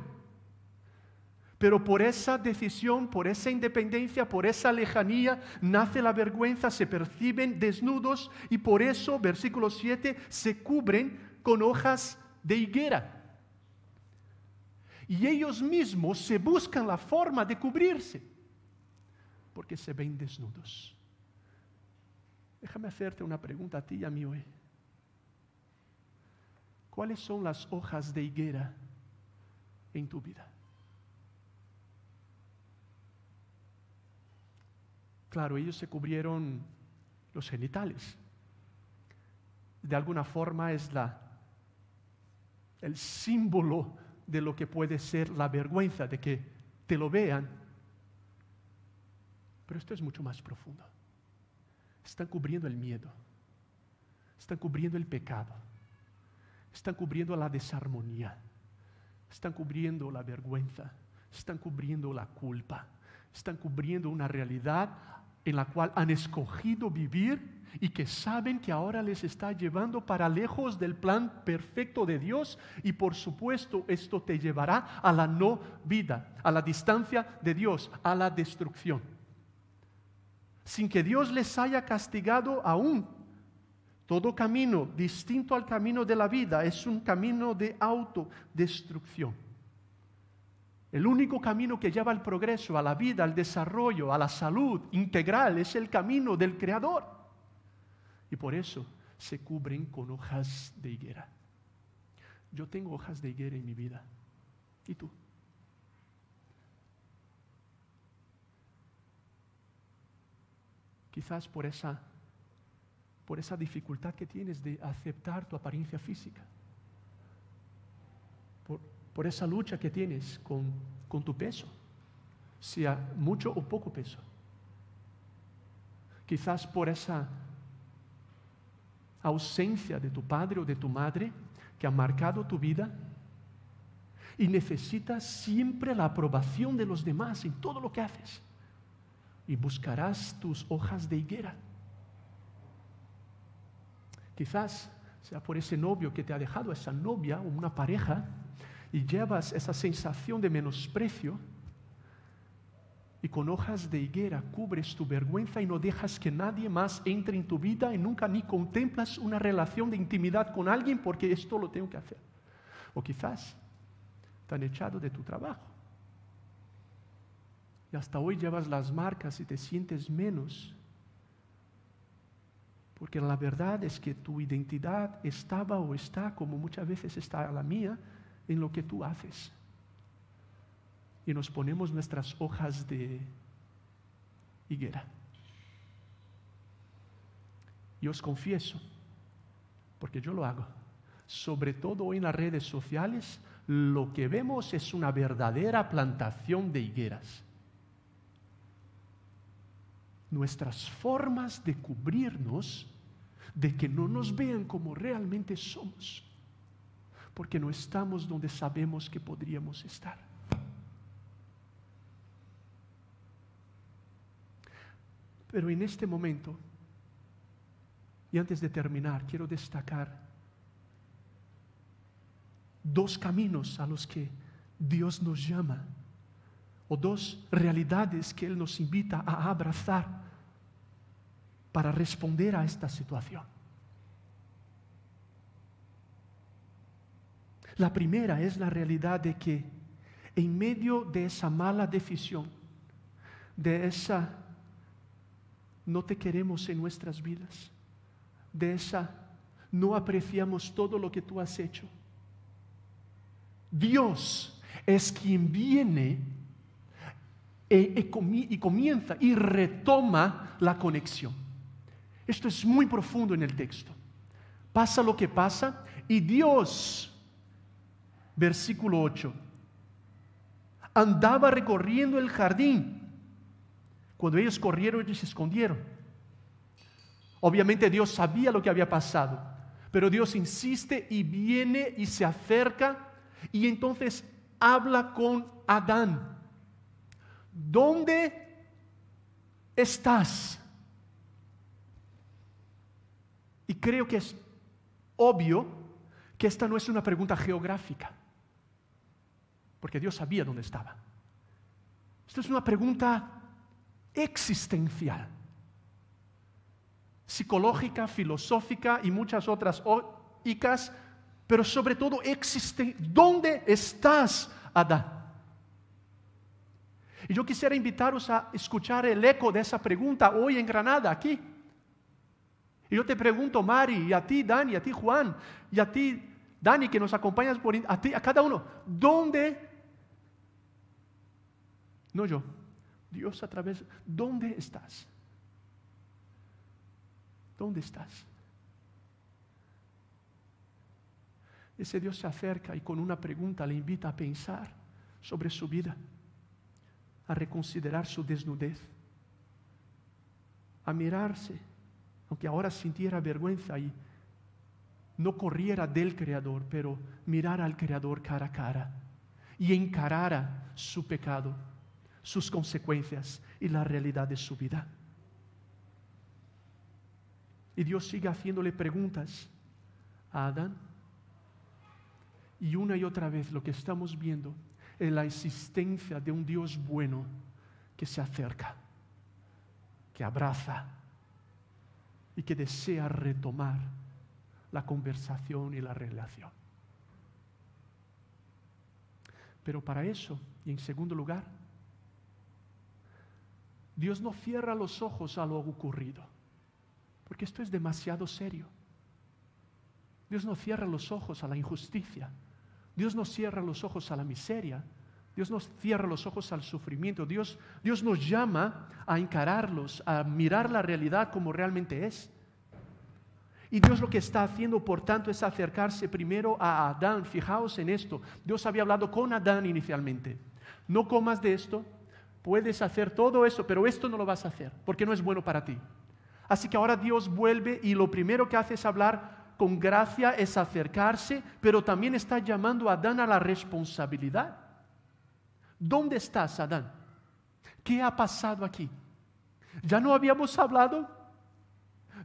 Pero por esa decisión, por esa independencia, por esa lejanía, nace la vergüenza, se perciben desnudos y por eso, versículo 7, se cubren con hojas de higuera. Y ellos mismos se buscan la forma de cubrirse, porque se ven desnudos. Déjame hacerte una pregunta a ti y a mí hoy. ¿Cuáles son las hojas de higuera en tu vida? Claro, ellos se cubrieron los genitales. De alguna forma es el símbolo de lo que puede ser la vergüenza, de que te lo vean. Pero esto es mucho más profundo. Están cubriendo el miedo. Están cubriendo el pecado. Están cubriendo la desarmonía. Están cubriendo la vergüenza. Están cubriendo la culpa. Están cubriendo una realidad en la cual han escogido vivir y que saben que ahora les está llevando para lejos del plan perfecto de Dios, y por supuesto esto te llevará a la no vida, a la distancia de Dios, a la destrucción. Sin que Dios les haya castigado aún. Todo camino distinto al camino de la vida es un camino de autodestrucción. El único camino que lleva al progreso, a la vida, al desarrollo, a la salud integral es el camino del Creador. Y por eso se cubren con hojas de higuera. Yo tengo hojas de higuera en mi vida. ¿Y tú? Quizás por esa dificultad que tienes de aceptar tu apariencia física. Por esa lucha que tienes con tu peso, sea mucho o poco peso. Quizás por esa ausencia de tu padre o de tu madre que ha marcado tu vida y necesitas siempre la aprobación de los demás en todo lo que haces. Y buscarás tus hojas de higuera. Quizás sea por ese novio que te ha dejado, esa novia o una pareja, y llevas esa sensación de menosprecio y con hojas de higuera cubres tu vergüenza y no dejas que nadie más entre en tu vida y nunca ni contemplas una relación de intimidad con alguien porque esto lo tengo que hacer. O quizás te han echado de tu trabajo y hasta hoy llevas las marcas y te sientes menos, porque la verdad es que tu identidad estaba o está, como muchas veces está la mía, en lo que tú haces. Y nos ponemos nuestras hojas de higuera. Y os confieso, porque yo lo hago, sobre todo hoy en las redes sociales, lo que vemos es una verdadera plantación de higueras. Nuestras formas de cubrirnos, de que no nos vean como realmente somos, porque no estamos donde sabemos que podríamos estar. Pero en este momento, y antes de terminar, quiero destacar dos caminos a los que Dios nos llama, o dos realidades que Él nos invita a abrazar para responder a esta situación. La primera es la realidad de que en medio de esa mala decisión, de esa no te queremos en nuestras vidas, de esa no apreciamos todo lo que tú has hecho, Dios es quien viene y comienza y retoma la conexión. Esto es muy profundo en el texto. Pasa lo que pasa y Dios, versículo 8, andaba recorriendo el jardín. Cuando ellos corrieron, ellos se escondieron. Obviamente Dios sabía lo que había pasado, pero Dios insiste y viene y se acerca y entonces habla con Adán. ¿Dónde estás? Y creo que es obvio que esta no es una pregunta geográfica, porque Dios sabía dónde estaba. Esto es una pregunta existencial, psicológica, filosófica y muchas otras icas, pero sobre todo ¿dónde estás, Adán? Y yo quisiera invitaros a escuchar el eco de esa pregunta hoy en Granada, aquí. Y yo te pregunto, Mari, y a ti, Dani, y a ti, Juan, y a ti, Dani, que nos acompañas a cada uno, ¿dónde? No yo, Dios a través, ¿dónde estás? ¿Dónde estás? Ese Dios se acerca y con una pregunta le invita a pensar sobre su vida, a reconsiderar su desnudez, a mirarse, aunque ahora sintiera vergüenza y no corriera del Creador, pero mirar al Creador cara a cara y encarara su pecado, sus consecuencias y la realidad de su vida. Y Dios sigue haciéndole preguntas a Adán. Y una y otra vez lo que estamos viendo es la existencia de un Dios bueno que se acerca, que abraza y que desea retomar la conversación y la relación. Pero para eso, y en segundo lugar, Dios no cierra los ojos a lo ocurrido, porque esto es demasiado serio. Dios no cierra los ojos a la injusticia. Dios no cierra los ojos a la miseria. Dios no cierra los ojos al sufrimiento. Dios nos llama a encararlos, a mirar la realidad como realmente es. Y Dios lo que está haciendo, por tanto, es acercarse primero a Adán. Fijaos en esto. Dios había hablado con Adán inicialmente. No comas de esto, puedes hacer todo eso, pero esto no lo vas a hacer, porque no es bueno para ti. Así que ahora Dios vuelve y lo primero que hace es hablar con gracia, es acercarse, pero también está llamando a Adán a la responsabilidad. ¿Dónde estás, Adán? ¿Qué ha pasado aquí? ¿Ya no habíamos hablado?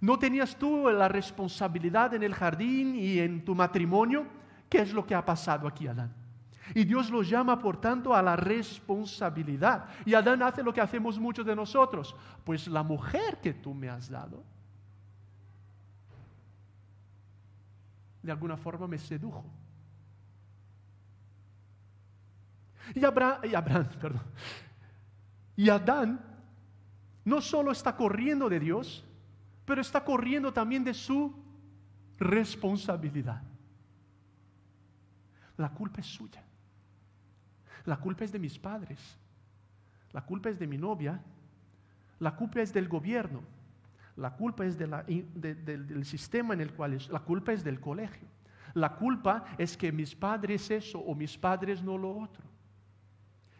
¿No tenías tú la responsabilidad en el jardín y en tu matrimonio? ¿Qué es lo que ha pasado aquí, Adán? Y Dios lo llama, por tanto, a la responsabilidad. Y Adán hace lo que hacemos muchos de nosotros. Pues la mujer que tú me has dado, de alguna forma me sedujo. Y Adán no solo está corriendo de Dios, pero está corriendo también de su responsabilidad. La culpa es suya. La culpa es de mis padres. La culpa es de mi novia. La culpa es del gobierno. La culpa es del sistema en el cual es. La culpa es del colegio. La culpa es que mis padres eso o mis padres no lo otro.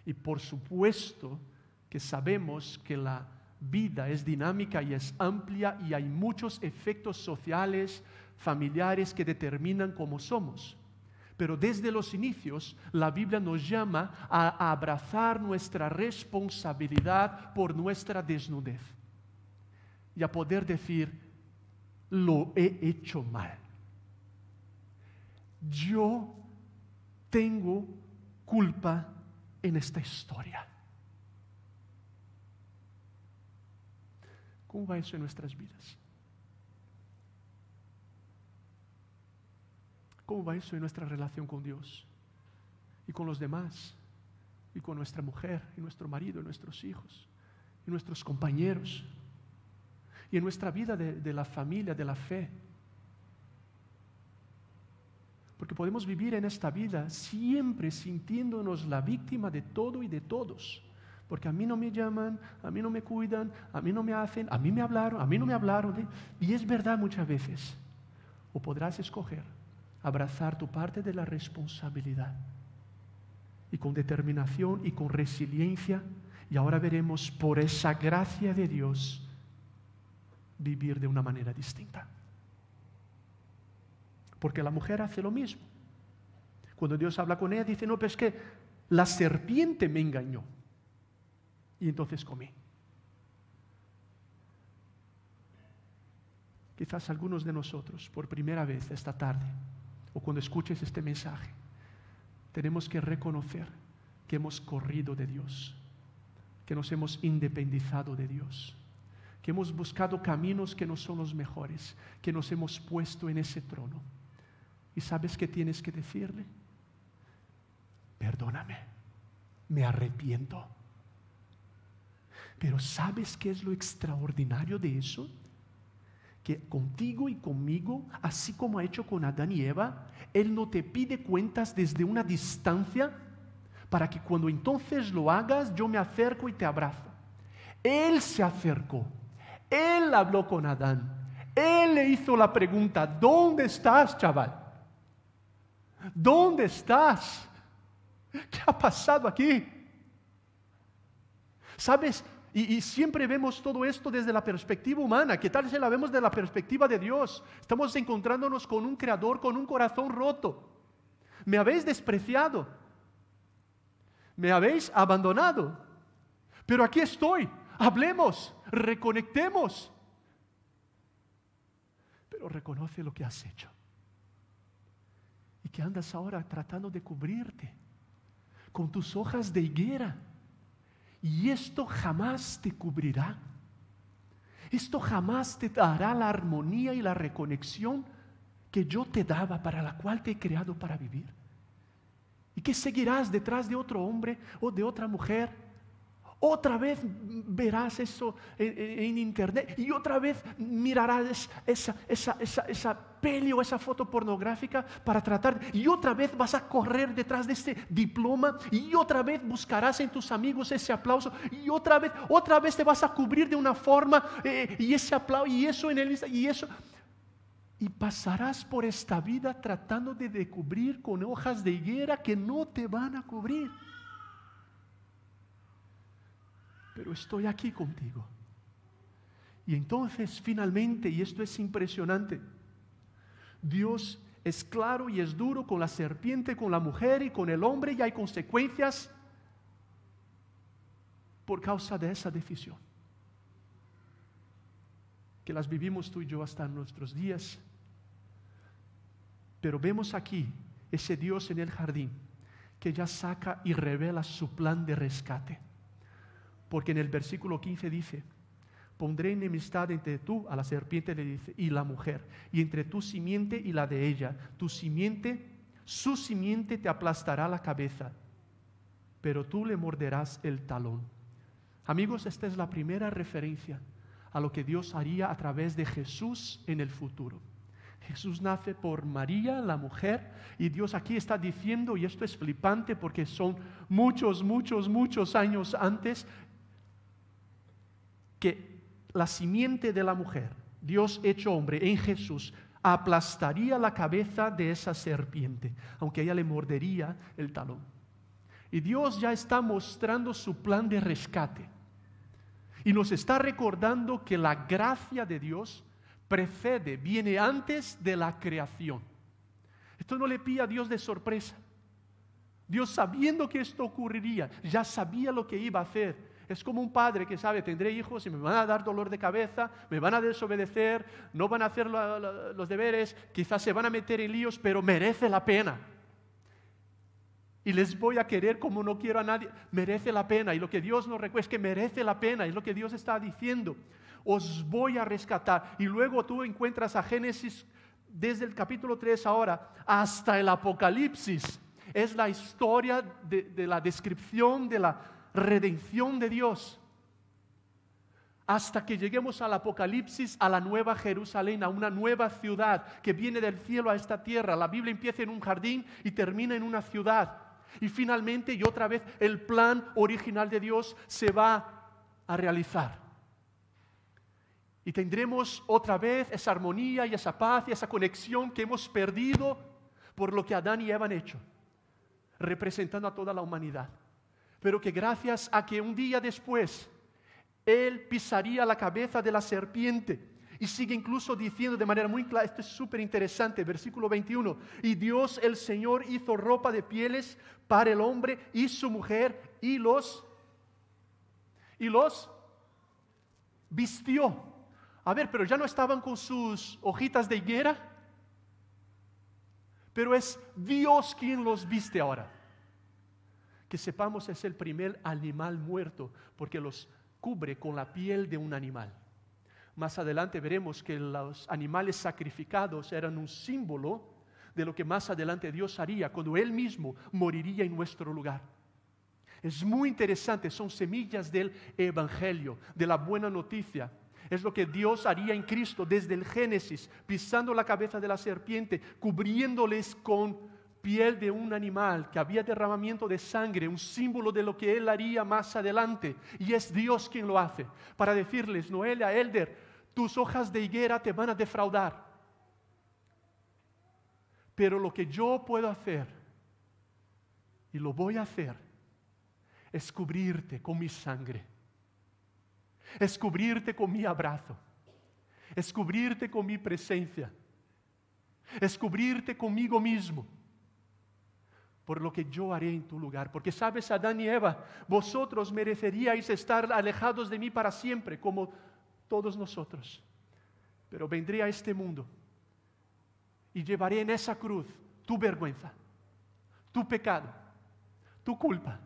Y por supuesto que sabemos que la vida es dinámica y es amplia y hay muchos efectos sociales, familiares que determinan cómo somos. Pero desde los inicios la Biblia nos llama a abrazar nuestra responsabilidad por nuestra desnudez y a poder decir, lo he hecho mal. Yo tengo culpa en esta historia. ¿Cómo va eso en nuestras vidas? ¿Cómo va eso en nuestra relación con Dios y con los demás y con nuestra mujer y nuestro marido y nuestros hijos y nuestros compañeros y en nuestra vida de la familia, de la fe? Porque podemos vivir en esta vida siempre sintiéndonos la víctima de todo y de todos. Porque a mí no me llaman, a mí no me cuidan, a mí no me hacen, a mí me hablaron, a mí no me hablaron. Y es verdad muchas veces. O podrás escoger abrazar tu parte de la responsabilidad y con determinación y con resiliencia, y ahora veremos por esa gracia de Dios vivir de una manera distinta. Porque la mujer hace lo mismo. Cuando Dios habla con ella dice, no, pero es que la serpiente me engañó y entonces comí. Quizás algunos de nosotros por primera vez esta tarde o cuando escuches este mensaje tenemos que reconocer que hemos corrido de Dios, que nos hemos independizado de Dios, que hemos buscado caminos que no son los mejores, que nos hemos puesto en ese trono. ¿Y sabes qué tienes que decirle? Perdóname, me arrepiento. Pero ¿sabes qué es lo extraordinario de eso? Que contigo y conmigo, así como ha hecho con Adán y Eva, Él no te pide cuentas desde una distancia para que cuando entonces lo hagas, yo me acerco y te abrazo. Él se acercó, Él habló con Adán, Él le hizo la pregunta: ¿dónde estás, chaval? ¿Dónde estás? ¿Qué ha pasado aquí? ¿Sabes? Y siempre vemos todo esto desde la perspectiva humana. ¿Qué tal si la vemos desde la perspectiva de Dios? Estamos encontrándonos con un creador con un corazón roto. Me habéis despreciado. Me habéis abandonado. Pero aquí estoy. Hablemos, reconectemos. Pero reconoce lo que has hecho. Y que andas ahora tratando de cubrirte con tus hojas de higuera. Y esto jamás te cubrirá. Esto jamás te dará la armonía y la reconexión que yo te daba, para la cual te he creado para vivir. Y que seguirás detrás de otro hombre o de otra mujer. Otra vez verás eso en internet y otra vez mirarás esa peli o esa foto pornográfica para tratar, y otra vez vas a correr detrás de ese diploma, y otra vez buscarás en tus amigos ese aplauso, y otra vez te vas a cubrir de una forma y ese aplauso y eso en el y eso, y pasarás por esta vida tratando de cubrir con hojas de higuera que no te van a cubrir. Pero estoy aquí contigo. Y entonces finalmente, y esto es impresionante, Dios es claro y es duro con la serpiente, con la mujer y con el hombre, y hay consecuencias por causa de esa decisión, que las vivimos tú y yo hasta nuestros días. Pero vemos aquí ese Dios en el jardín que ya saca y revela su plan de rescate. Porque en el versículo 15 dice: pondré enemistad entre tú, a la serpiente le dice, y la mujer, y entre tu simiente y la de ella. Tu simiente, su simiente te aplastará la cabeza, pero tú le morderás el talón. Amigos, esta es la primera referencia a lo que Dios haría a través de Jesús en el futuro. Jesús nace por María, la mujer, y Dios aquí está diciendo, y esto es flipante porque son muchos años antes, que la simiente de la mujer, Dios hecho hombre en Jesús, aplastaría la cabeza de esa serpiente, aunque ella le mordería el talón. Y Dios ya está mostrando su plan de rescate. Y nos está recordando que la gracia de Dios precede, viene antes de la creación. Esto no le pilla a Dios de sorpresa. Dios, sabiendo que esto ocurriría, ya sabía lo que iba a hacer. Es como un padre que sabe: tendré hijos y me van a dar dolor de cabeza, me van a desobedecer, no van a hacer los deberes, quizás se van a meter en líos, pero merece la pena. Y les voy a querer como no quiero a nadie. Merece la pena. Y lo que Dios nos recuerda es que merece la pena. Es lo que Dios está diciendo. Os voy a rescatar. Y luego tú encuentras a Génesis desde el capítulo 3 ahora hasta el Apocalipsis. Es la historia de la descripción de la redención de Dios. Hasta que lleguemos al Apocalipsis, a la nueva Jerusalén, a una nueva ciudad que viene del cielo a esta tierra. La Biblia empieza en un jardín y termina en una ciudad. Y finalmente, y otra vez, el plan original de Dios se va a realizar. Y tendremos otra vez esa armonía y esa paz y esa conexión que hemos perdido por lo que Adán y Eva han hecho, representando a toda la humanidad. Pero que gracias a que un día después Él pisaría la cabeza de la serpiente. Y sigue incluso diciendo de manera muy clara, esto es súper interesante, versículo 21. Y Dios el Señor hizo ropa de pieles para el hombre y su mujer y los vistió. A ver, pero ya no estaban con sus hojitas de higuera. Pero es Dios quien los viste ahora. que sepamos es el primer animal muerto, porque los cubre con la piel de un animal. Más adelante veremos que los animales sacrificados eran un símbolo de lo que más adelante Dios haría cuando Él mismo moriría en nuestro lugar. Es muy interesante, son semillas del Evangelio, de la buena noticia. Es lo que Dios haría en Cristo desde el Génesis, pisando la cabeza de la serpiente, cubriéndoles con piel de un animal, que había derramamiento de sangre, un símbolo de lo que Él haría más adelante. Y es Dios quien lo hace, para decirles: Noelia, Elder, tus hojas de higuera te van a defraudar. Pero lo que yo puedo hacer, y lo voy a hacer, es cubrirte con mi sangre, es cubrirte con mi abrazo, es cubrirte con mi presencia, es cubrirte conmigo mismo, por lo que yo haré en tu lugar. Porque sabes, Adán y Eva, vosotros mereceríais estar alejados de mí para siempre, como todos nosotros. Pero vendré a este mundo y llevaré en esa cruz tu vergüenza, tu pecado, tu culpa,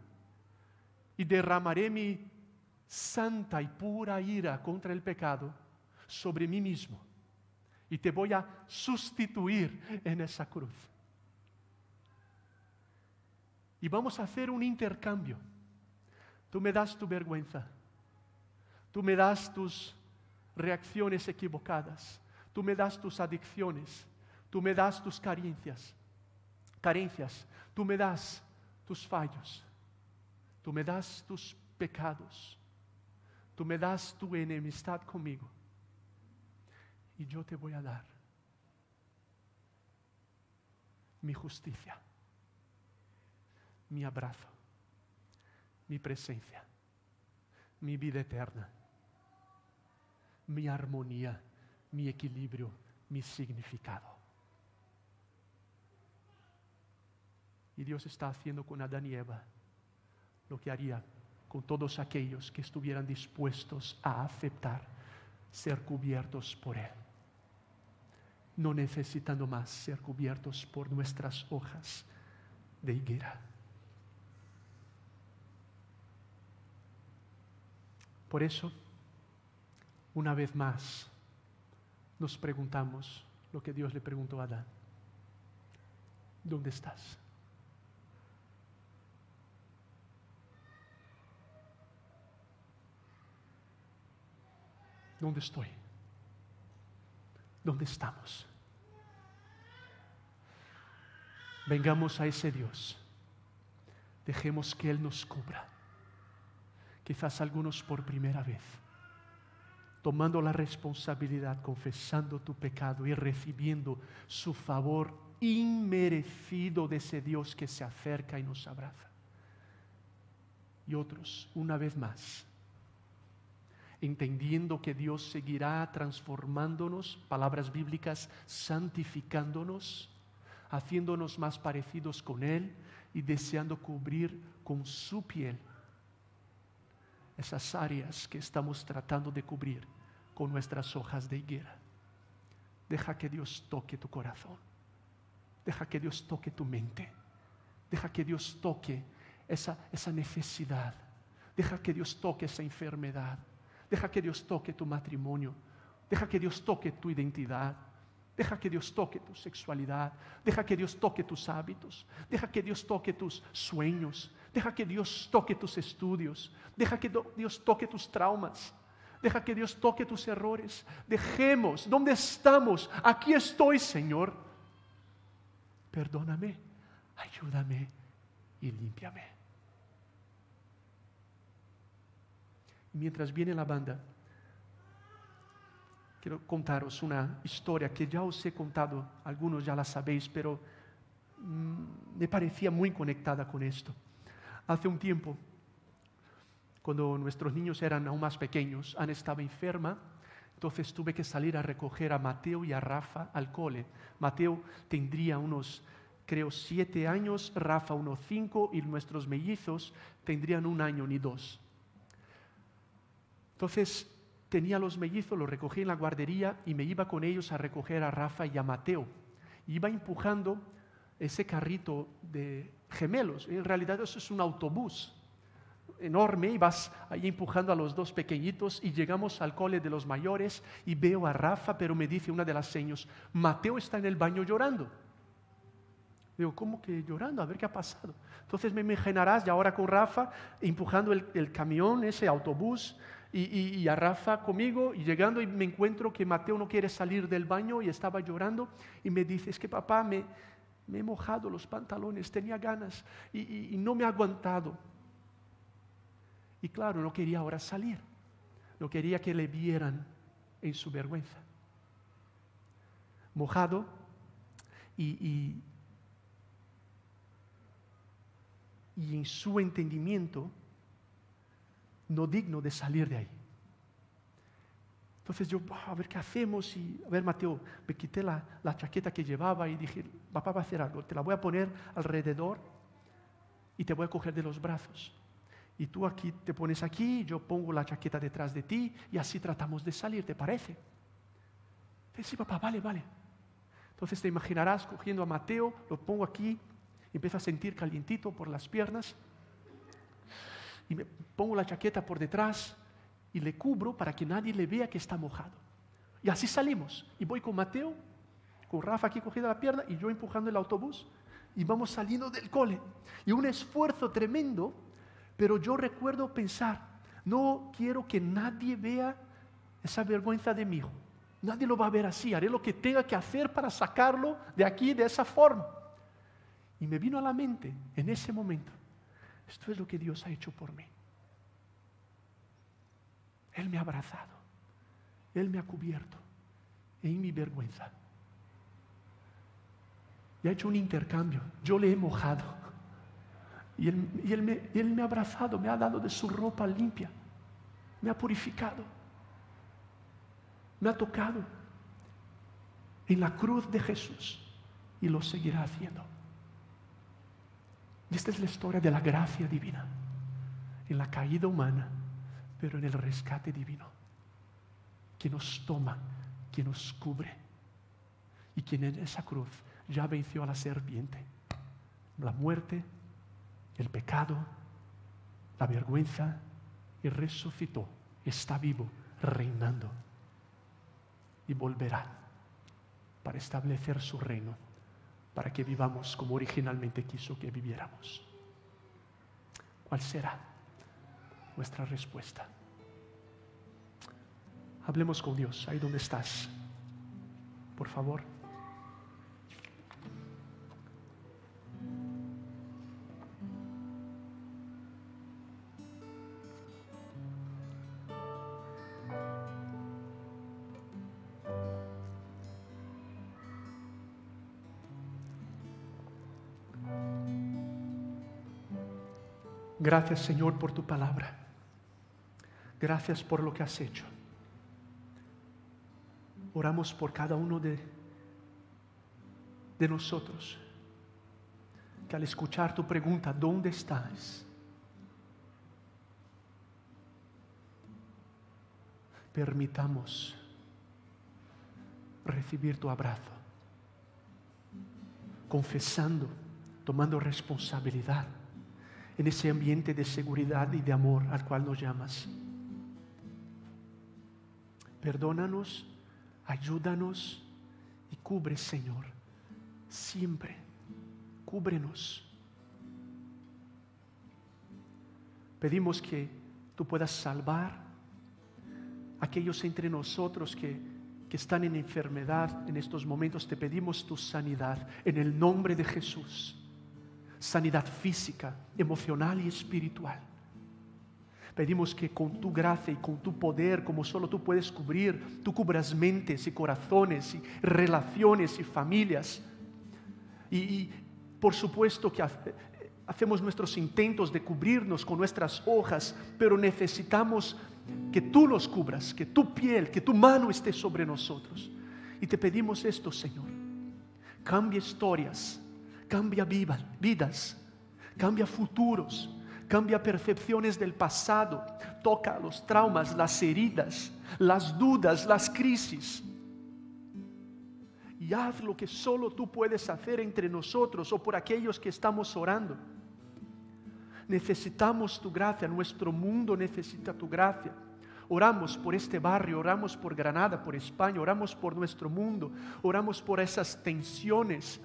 y derramaré mi santa y pura ira contra el pecado sobre mí mismo, y te voy a sustituir en esa cruz. Y vamos a hacer un intercambio. Tú me das tu vergüenza, tú me das tus reacciones equivocadas, tú me das tus adicciones, tú me das tus carencias, tú me das tus fallos, tú me das tus pecados, tú me das tu enemistad conmigo, y yo te voy a dar mi justicia, mi abrazo, mi presencia, mi vida eterna, mi armonía, mi equilibrio, mi significado. Y Dios está haciendo con Adán y Eva lo que haría con todos aquellos que estuvieran dispuestos a aceptar ser cubiertos por Él, no necesitando más ser cubiertos por nuestras hojas de higuera. Por eso, una vez más, nos preguntamos lo que Dios le preguntó a Adán: ¿dónde estás? ¿Dónde estoy? ¿Dónde estamos? Vengamos a ese Dios. Dejemos que Él nos cubra. Quizás algunos por primera vez, tomando la responsabilidad, confesando tu pecado y recibiendo su favor inmerecido de ese Dios que se acerca y nos abraza. Y otros, una vez más, entendiendo que Dios seguirá transformándonos, palabras bíblicas, santificándonos, haciéndonos más parecidos con Él y deseando cubrir con su piel esas áreas que estamos tratando de cubrir con nuestras hojas de higuera. Deja que Dios toque tu corazón, deja que Dios toque tu mente, deja que Dios toque esa necesidad, deja que Dios toque esa enfermedad, deja que Dios toque tu matrimonio, deja que Dios toque tu identidad, deja que Dios toque tu sexualidad, deja que Dios toque tus hábitos, deja que Dios toque tus sueños, deja que Dios toque tus estudios, deja que Dios toque tus traumas, deja que Dios toque tus errores. Dejemos, ¿dónde estamos? Aquí estoy, Señor. Perdóname, ayúdame y límpiame. Mientras viene la banda, quiero contaros una historia que ya os he contado, algunos ya la sabéis, pero me parecía muy conectada con esto. Hace un tiempo, cuando nuestros niños eran aún más pequeños, Ana estaba enferma, entonces tuve que salir a recoger a Mateo y a Rafa al cole. Mateo tendría unos, creo, 7 años, Rafa unos 5, y nuestros mellizos tendrían 1 año ni 2. Entonces tenía los mellizos, los recogí en la guardería y me iba con ellos a recoger a Rafa y a Mateo. Iba empujando ese carrito de gemelos. En realidad eso es un autobús enorme y vas ahí empujando a los dos pequeñitos y llegamos al cole de los mayores y veo a Rafa, pero me dice una de las señas, Mateo está en el baño llorando. Digo, ¿cómo que llorando? A ver qué ha pasado. Entonces me imaginarás ya ahora con Rafa empujando el camión, ese autobús, y a Rafa conmigo, y llegando y me encuentro que Mateo no quiere salir del baño y estaba llorando y me dice, es que papá me he mojado los pantalones, tenía ganas y no me ha aguantado. Y claro, no quería ahora salir, no quería que le vieran en su vergüenza. Mojado y en su entendimiento no digno de salir de ahí. Entonces yo, a ver qué hacemos, y a ver, Mateo, me quité la chaqueta que llevaba y dije, papá va a hacer algo, te la voy a poner alrededor y te voy a coger de los brazos. Y tú aquí te pones aquí, yo pongo la chaqueta detrás de ti y así tratamos de salir, ¿te parece? Sí, papá, vale. Entonces te imaginarás cogiendo a Mateo, lo pongo aquí, empiezo a sentir calientito por las piernas y me pongo la chaqueta por detrás y le cubro para que nadie le vea que está mojado. Y así salimos. Y voy con Mateo, con Rafa aquí cogiendo la pierna y yo empujando el autobús y vamos saliendo del cole. Y un esfuerzo tremendo, pero yo recuerdo pensar, no quiero que nadie vea esa vergüenza de mi hijo. Nadie lo va a ver así. Haré lo que tenga que hacer para sacarlo de aquí de esa forma. Y me vino a la mente en ese momento, esto es lo que Dios ha hecho por mí. Él me ha abrazado, Él me ha cubierto en mi vergüenza. Y ha hecho un intercambio. Yo le he mojado y él me ha abrazado, me ha dado de su ropa limpia, me ha purificado, me ha tocado en la cruz de Jesús y lo seguirá haciendo. Y esta es la historia de la gracia divina, en la caída humana, pero en el rescate divino, que nos toma, que nos cubre, y quien en esa cruz ya venció a la serpiente, la muerte, el pecado, la vergüenza, y resucitó, está vivo, reinando, y volverá para establecer su reino, para que vivamos como originalmente quiso que viviéramos. ¿Cuál será nuestra respuesta? Hablemos con Dios, ahí donde estás, por favor. Gracias, Señor, por tu palabra. Gracias por lo que has hecho. Oramos por cada uno de nosotros, que al escuchar tu pregunta, ¿dónde estás?, permitamos recibir tu abrazo, confesando, tomando responsabilidad en ese ambiente de seguridad y de amor al cual nos llamas. Perdónanos, ayúdanos y cubre, Señor, siempre, cúbrenos. Pedimos que tú puedas salvar a aquellos entre nosotros que están en enfermedad en estos momentos. Te pedimos tu sanidad en el nombre de Jesús. Sanidad física, emocional y espiritual. Pedimos que con tu gracia y con tu poder, como solo tú puedes cubrir, tú cubras mentes y corazones y relaciones y familias. Y por supuesto que hacemos nuestros intentos de cubrirnos con nuestras hojas, pero necesitamos que tú los cubras, que tu piel, que tu mano esté sobre nosotros. Y te pedimos esto, Señor. Cambia historias, cambia vidas, cambia futuros, cambia percepciones del pasado, toca los traumas, las heridas, las dudas, las crisis. y haz lo que solo tú puedes hacer entre nosotros o por aquellos que estamos orando. Necesitamos tu gracia, nuestro mundo necesita tu gracia. Oramos por este barrio, oramos por Granada, por España, oramos por nuestro mundo, oramos por esas tensiones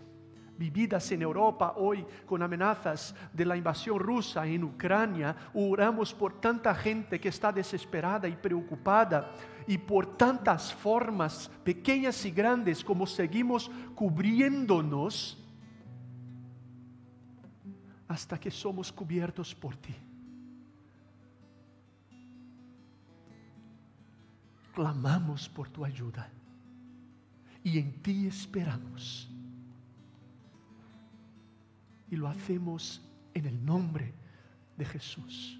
vividas en Europa hoy con amenazas de la invasión rusa en Ucrania. Oramos por tanta gente que está desesperada y preocupada y por tantas formas pequeñas y grandes como seguimos cubriéndonos hasta que somos cubiertos por ti. Clamamos por tu ayuda y en ti esperamos. Y lo hacemos en el nombre de Jesús.